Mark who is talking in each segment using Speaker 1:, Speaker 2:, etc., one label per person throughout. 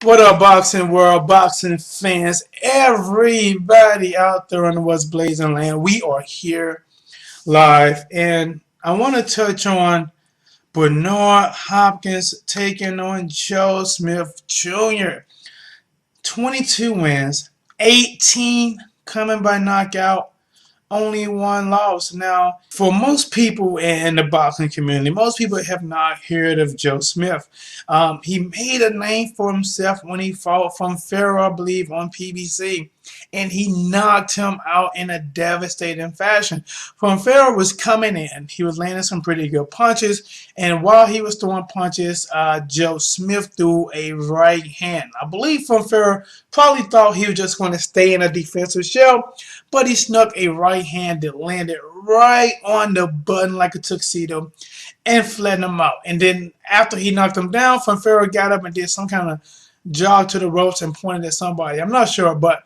Speaker 1: What up, boxing world, boxing fans, everybody out there on the West Blazing Land? We are here live, and I want to touch on Bernard Hopkins taking on Joe Smith Jr. 22 wins, 18 coming by knockout, only one loss. Now, for most people in the boxing community, most people have not heard of Joe Smith. He made a name for himself when he fought from Pharaoh, I believe, on PBC, and he knocked him out in a devastating fashion. From Pharaoh was coming in, he was landing some pretty good punches, and while he was throwing punches, Joe Smith threw a right hand. I believe from Pharaoh probably thought he was just going to stay in a defensive shell, but he snuck a right hand that landed right on the button like a tuxedo and flattened him out. And then after he knocked him down, Fonfero got up and did some kind of jog to the ropes and pointed at somebody. I'm not sure, but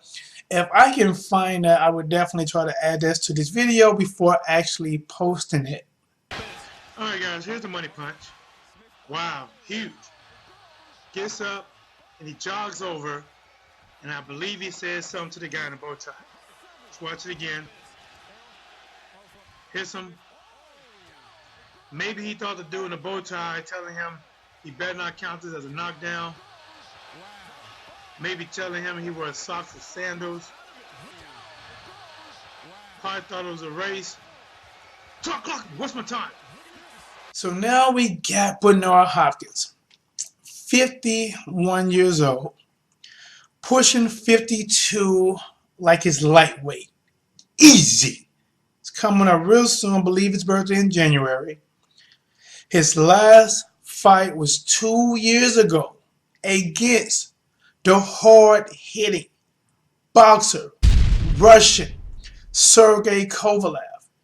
Speaker 1: if I can find that, I would definitely try to add this to this video before actually posting it.
Speaker 2: All right, guys, here's the money punch. Wow, huge. Gets up and he jogs over, and I believe he says something to the guy in the bow tie. Let's watch it again. Hits him. Maybe he thought the dude in the bow tie telling him he better not count this as a knockdown. Maybe telling him he wears socks or sandals. Probably thought it was a race. Clock, what's my time?
Speaker 1: So now we got Bernard Hopkins, 51 years old, pushing 52 like his lightweight. Easy. It's coming up real soon. I believe his birthday in January. His last fight was 2 years ago against the hard-hitting boxer, Russian, Sergey Kovalev.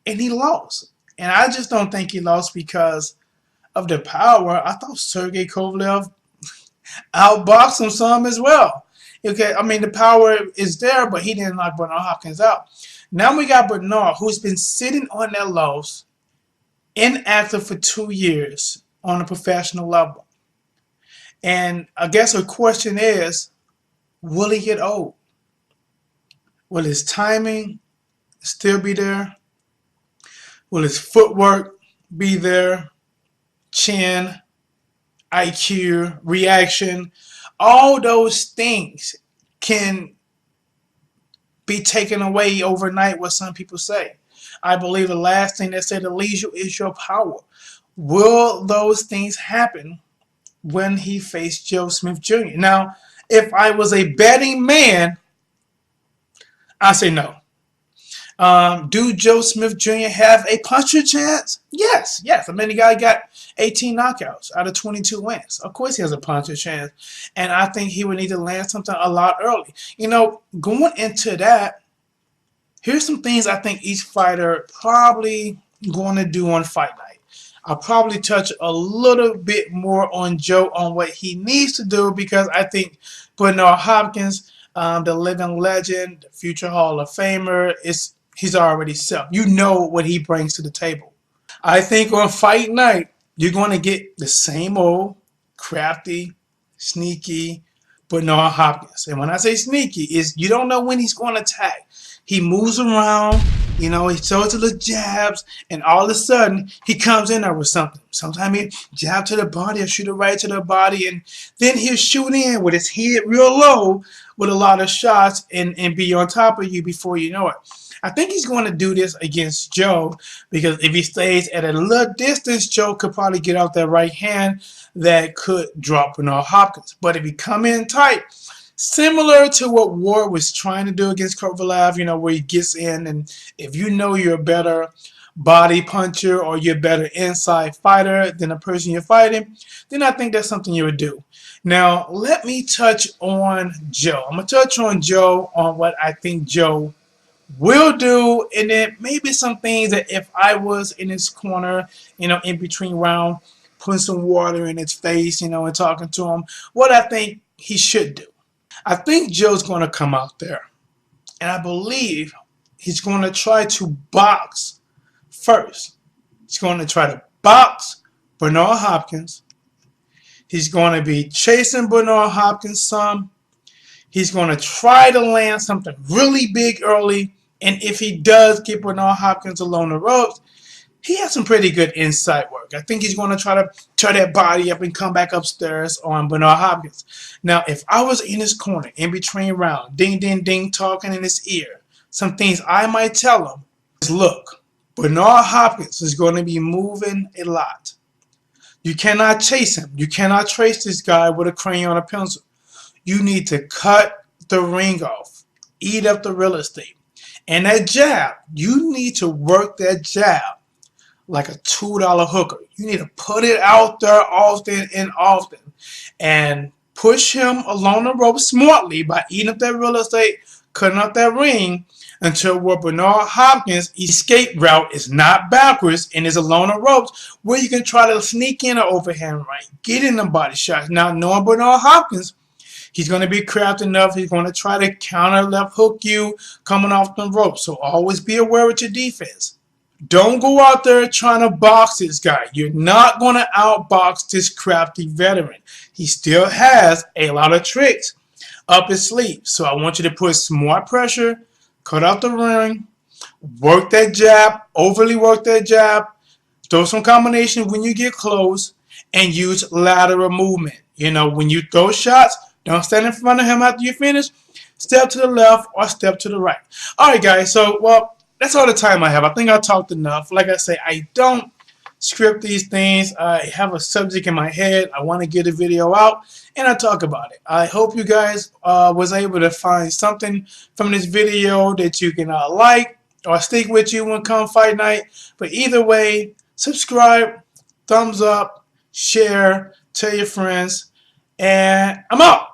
Speaker 1: And he lost. And I just don't think he lost because of the power. I thought Sergey Kovalev outboxed him some as well. Okay, I mean, the power is there, but he didn't knock Bernard Hopkins out. Now we got Bernard, who's been sitting on that loss, inactive for 2 years on a professional level. And I guess the question is, will he get old? Will his timing still be there? Will his footwork be there? Chin, IQ, reaction, all those things can be taken away overnight, what some people say. I believe the last thing they said, the leisure is your power. Will those things happen when he faced Joe Smith Jr.? Now, if I was a betting man, I say no. Do Joe Smith Jr. have a puncher chance? Yes. I mean, the guy got 18 knockouts out of 22 wins. Of course he has a puncher chance. And I think he would need to land something a lot early. You know, going into that, here's some things I think each fighter probably going to do on fight night. I'll probably touch a little bit more on Joe on what he needs to do because I think Bernard Hopkins, the living legend, the future Hall of Famer, he's already set. You know what he brings to the table. I think on fight night, you're going to get the same old crafty, sneaky Bernard Hopkins. And when I say sneaky, is you don't know when he's going to attack. He moves around, he throws the jabs, and all of a sudden he comes in there with something. Sometimes he jab to the body or shoot it right to the body, and then he'll shoot in with his head real low with a lot of shots and be on top of you before you know it. I think he's going to do this against Joe because if he stays at a little distance, Joe could probably get out that right hand that could drop Bernard Hopkins. But if he come in tight, similar to what Ward was trying to do against Kovalev, where he gets in, and if you know you're a better body puncher or you're a better inside fighter than the person you're fighting, then I think that's something you would do. Now, let me touch on Joe. I'm going to touch on Joe on what I think Joe will do, and then maybe some things that if I was in his corner, in between round, putting some water in his face, and talking to him, what I think he should do. I think Joe's going to come out there, and I believe he's going to try to box first. He's going to try to box Bernard Hopkins. He's going to be chasing Bernard Hopkins some. He's going to try to land something really big early. And if he does get Bernard Hopkins along the ropes, he has some pretty good inside work. I think he's going to try to turn that body up and come back upstairs on Bernard Hopkins. Now, if I was in his corner, in between rounds, ding, ding, ding, talking in his ear, some things I might tell him is, look, Bernard Hopkins is going to be moving a lot. You cannot chase him. You cannot trace this guy with a crayon or pencil. You need to cut the ring off. Eat up the real estate. And that jab, you need to work that jab like a $2 hooker. You need to put it out there often and often. And push him along the rope smartly by eating up that real estate, cutting up that ring, until where Bernard Hopkins' escape route is not backwards and is along the ropes, where you can try to sneak in an overhand right, get in the body shots. Now, knowing Bernard Hopkins, he's going to be crafty enough. He's going to try to counter left hook you coming off the rope. So always be aware with your defense. Don't go out there trying to box this guy. You're not going to outbox this crafty veteran. He still has a lot of tricks up his sleeve. So I want you to put smart pressure, cut out the ring, work that jab, overly work that jab, throw some combination when you get close, and use lateral movement. You know, when you throw shots, don't stand in front of him after you finish. Step to the left or step to the right. All right, guys. So, well, that's all the time I have. I think I talked enough. Like I say, I don't script these things. I have a subject in my head. I want to get a video out, and I talk about it. I hope you guys was able to find something from this video that you can like or stick with you when come fight night. But either way, subscribe, thumbs up, share, tell your friends, and I'm out.